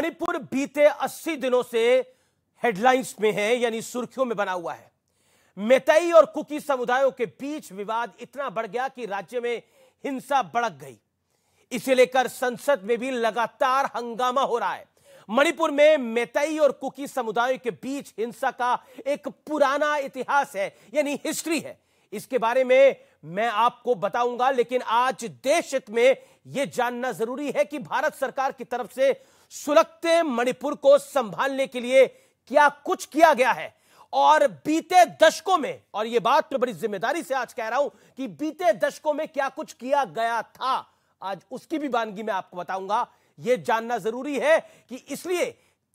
मणिपुर बीते 80 दिनों से हेडलाइंस में है, यानी सुर्खियों में बना हुआ है। मेतई और कुकी समुदायों के बीच विवाद इतना बढ़ गया कि राज्य में हिंसा भड़क गई। इसे लेकर संसद में भी लगातार हंगामा हो रहा है। मणिपुर में मेतई और कुकी समुदायों के बीच हिंसा का एक पुराना इतिहास है, यानी हिस्ट्री है। इसके बारे में मैं आपको बताऊंगा, लेकिन आज देश हित में यह जानना जरूरी है कि भारत सरकार की तरफ से सुलगते मणिपुर को संभालने के लिए क्या कुछ किया गया है और बीते दशकों में, और यह बात मैं बड़ी जिम्मेदारी से आज कह रहा हूं कि बीते दशकों में क्या कुछ किया गया था, आज उसकी भी वानगी मैं आपको बताऊंगा। यह जानना जरूरी है कि इसलिए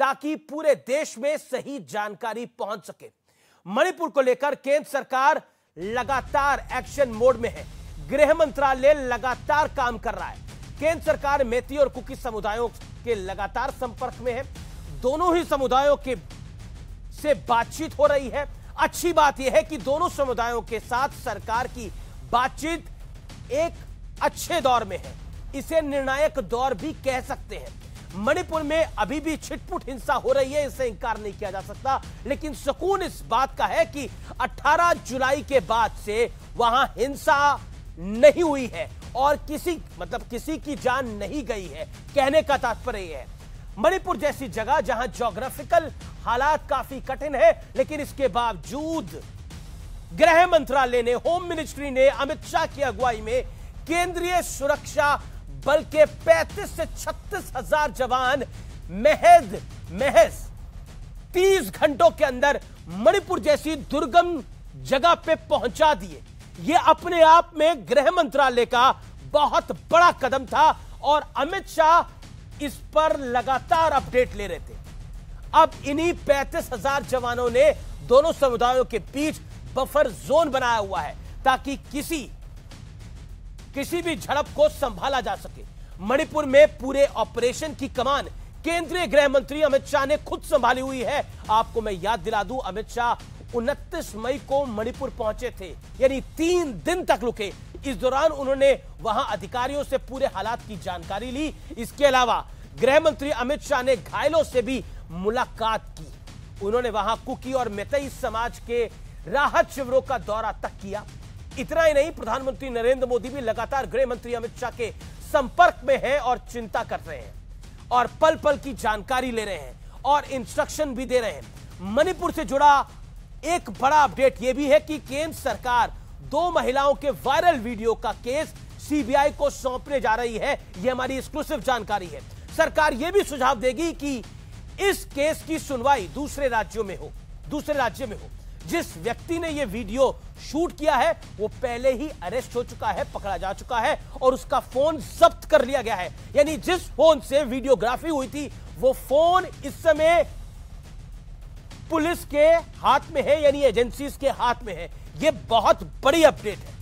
ताकि पूरे देश में सही जानकारी पहुंच सके। मणिपुर को लेकर केंद्र सरकार लगातार एक्शन मोड में है। गृह मंत्रालय लगातार काम कर रहा है। केंद्र सरकार मेती और कुकी समुदायों के लगातार संपर्क में है। दोनों ही समुदायों के से बातचीत हो रही है। अच्छी बात यह है कि दोनों समुदायों के साथ सरकार की बातचीत एक अच्छे दौर में है। इसे निर्णायक दौर भी कह सकते हैं। मणिपुर में अभी भी छिटपुट हिंसा हो रही है, इससे इंकार नहीं किया जा सकता, लेकिन सुकून इस बात का है कि 18 जुलाई के बाद से वहां हिंसा नहीं हुई है और किसी की जान नहीं गई है। कहने का तात्पर्य है मणिपुर जैसी जगह जहां ज्योग्राफिकल हालात काफी कठिन है, लेकिन इसके बावजूद गृह मंत्रालय ने, होम मिनिस्ट्री ने अमित शाह की अगुवाई में केंद्रीय सुरक्षा बल के 35 से 36 हजार जवान महज 30 घंटों के अंदर मणिपुर जैसी दुर्गम जगह पे पहुंचा दिए। यह अपने आप में गृह मंत्रालय का बहुत बड़ा कदम था और अमित शाह इस पर लगातार अपडेट ले रहे थे। अब इन्हीं 35 हजार जवानों ने दोनों समुदायों के बीच बफर जोन बनाया हुआ है ताकि किसी भी झड़प को संभाला जा सके। मणिपुर में पूरे ऑपरेशन की कमान केंद्रीय गृह मंत्री अमित शाह ने खुद संभाली हुई है। आपको मैं याद दिला दूं, अमित शाह 29 मई को मणिपुर पहुंचे थे, यानी 3 दिन तक रुके। इस दौरान उन्होंने वहां अधिकारियों से पूरे हालात की जानकारी ली। इसके अलावा गृह मंत्री अमित शाह ने घायलों से भी मुलाकात की। उन्होंने वहां कुकी और मेतई समाज के राहत शिविरों का दौरा तक किया। इतना ही नहीं, प्रधानमंत्री नरेंद्र मोदी भी लगातार गृह मंत्री अमित शाह के संपर्क में हैं और चिंता कर रहे हैं और पल पल की जानकारी ले रहे हैं और इंस्ट्रक्शन भी दे रहे हैं। मणिपुर से जुड़ा एक बड़ा अपडेट यह भी है कि केंद्र सरकार 2 महिलाओं के वायरल वीडियो का केस सीबीआई को सौंपने जा रही है। यह हमारी एक्सक्लूसिव जानकारी है। सरकार यह भी सुझाव देगी कि इस केस की सुनवाई दूसरे राज्य में हो। जिस व्यक्ति ने यह वीडियो शूट किया है वो पहले ही अरेस्ट हो चुका है, पकड़ा जा चुका है और उसका फोन जब्त कर लिया गया है। यानी जिस फोन से वीडियोग्राफी हुई थी वो फोन इस समय पुलिस के हाथ में है, यानी एजेंसीज के हाथ में है। यह बहुत बड़ी अपडेट है।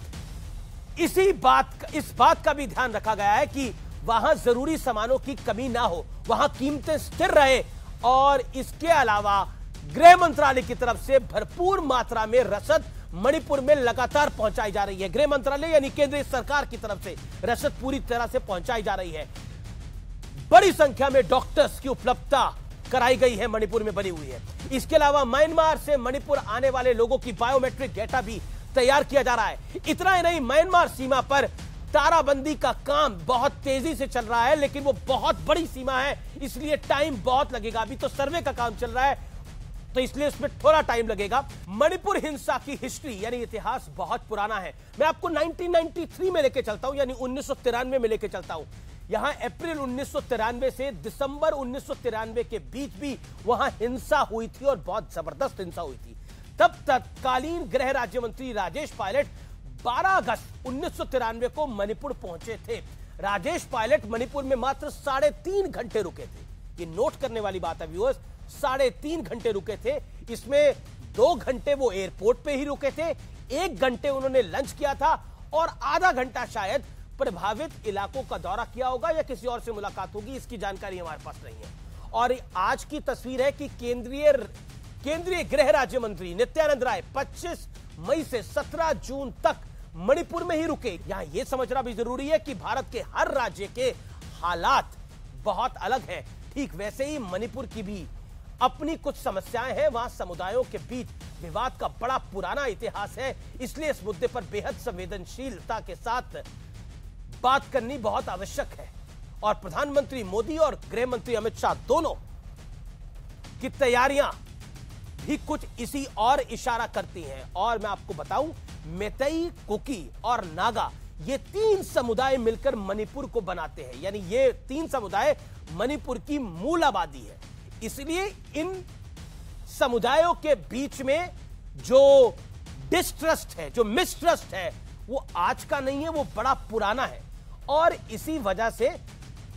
इस बात का भी ध्यान रखा गया है कि वहां जरूरी सामानों की कमी ना हो, वहां कीमतें स्थिर रहे और इसके अलावा गृह मंत्रालय की तरफ से भरपूर मात्रा में रसद मणिपुर में लगातार पहुंचाई जा रही है। गृह मंत्रालय यानी केंद्रीय सरकार की तरफ से रसद पूरी तरह से पहुंचाई जा रही है। बड़ी संख्या में डॉक्टर्स की उपलब्धता कराई गई है, मणिपुर में बनी हुई है। इसके अलावा म्यांमार से मणिपुर आने वाले लोगों की बायोमेट्रिक डेटा भी तैयार किया जा रहा है। इतना ही नहीं, म्यांमार सीमा पर ताराबंदी का काम बहुत तेजी से चल रहा है, लेकिन वो बहुत बड़ी सीमा है, इसलिए टाइम बहुत लगेगा। अभी तो सर्वे का काम चल रहा है, तो इसलिए इसमें थोड़ा टाइम लगेगा। मणिपुर हिंसा की हिस्ट्री यानी इतिहास बहुत पुराना है। मैं आपको 1993 में लेके चलता हूं, यानी 1993 में लेके चलता हूं। यहां अप्रैल 1993 से दिसंबर 1993 के बीच भी वहां हिंसा हुई थी और बहुत जबरदस्त हिंसा हुई थी। तब तत्कालीन गृह राज्य मंत्री राजेश पायलट 12 अगस्त 1993 को मणिपुर पहुंचे थे। राजेश पायलट मणिपुर में मात्र 3.5 घंटे रुके थे। ये नोट करने वाली बात है व्यूअर्स, 3.5 घंटे रुके थे। इसमें 2 घंटे वो एयरपोर्ट पे ही रुके थे, 1 घंटे उन्होंने लंच किया था और आधा घंटा शायद प्रभावित इलाकों का दौरा किया होगा या किसी और से मुलाकात होगी, इसकी जानकारी हमारे पास नहीं है। और आज की तस्वीर है कि केंद्रीय गृह राज्य मंत्री नित्यानंद राय 25 मई से 17 जून तक मणिपुर में ही रुके। यहां यह समझना भी जरूरी है कि भारत के हर राज्य के हालात बहुत अलग हैं। ठीक वैसे ही मणिपुर की भी अपनी कुछ समस्याएं हैं। वहां समुदायों के बीच विवाद का बड़ा पुराना इतिहास है, इसलिए इस मुद्दे पर बेहद संवेदनशीलता के साथ बात करनी बहुत आवश्यक है। और प्रधानमंत्री मोदी और गृह मंत्री अमित शाह दोनों की तैयारियां भी कुछ इसी और इशारा करती हैं। और मैं आपको बताऊं, मैतेई, कुकी और नागा ये तीन समुदाय मिलकर मणिपुर को बनाते हैं, यानी ये तीन समुदाय मणिपुर की मूल आबादी है। इसलिए इन समुदायों के बीच में जो डिस्ट्रस्ट है, जो मिसट्रस्ट है, वो आज का नहीं है, वो बड़ा पुराना है। और इसी वजह से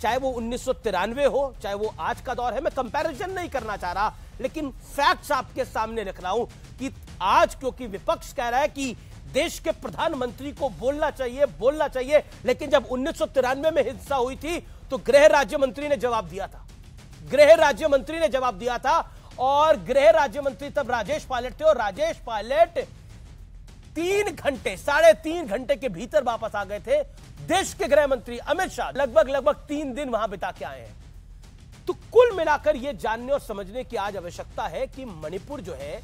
चाहे वो 1993 हो, चाहे वो आज का दौर है, मैं कंपैरिजन नहीं करना चाह रहा, लेकिन फैक्ट्स आपके सामने रख रहा हूं कि आज क्योंकि विपक्ष कह रहा है कि देश के प्रधानमंत्री को बोलना चाहिए, लेकिन जब 1993 में हिंसा हुई थी तो गृह राज्य मंत्री ने जवाब दिया था। और गृह राज्य मंत्री तब राजेश पायलट थे, और राजेश पायलट 3.5 घंटे के भीतर वापस आ गए थे। देश के गृह मंत्री अमित शाह लगभग 3 दिन वहां बिता के आए हैं। तो कुल मिलाकर यह जानने और समझने की आज आवश्यकता है कि मणिपुर जो है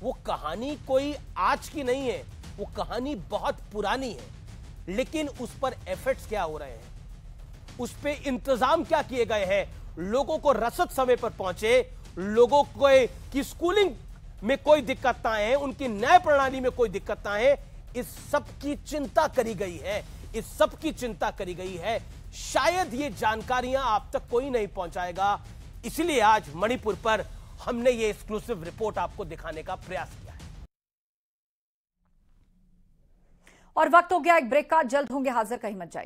वो कहानी कोई आज की नहीं है, वो कहानी बहुत पुरानी है। लेकिन उस पर एफर्ट्स क्या हो रहे हैं, उस पे इंतजाम क्या किए गए हैं, लोगों को रसद समय पर पहुंचे, लोगों को की स्कूलिंग में कोई दिक्कत ना आए, उनकी न्याय प्रणाली में कोई दिक्कत ना आए, इस सब की चिंता करी गई है। शायद ये जानकारियां आप तक कोई नहीं पहुंचाएगा, इसलिए आज मणिपुर पर हमने ये एक्सक्लूसिव रिपोर्ट आपको दिखाने का प्रयास किया है। और वक्त हो गया एक ब्रेक का, जल्द होंगे हाजिर, कहीं मत जाइए।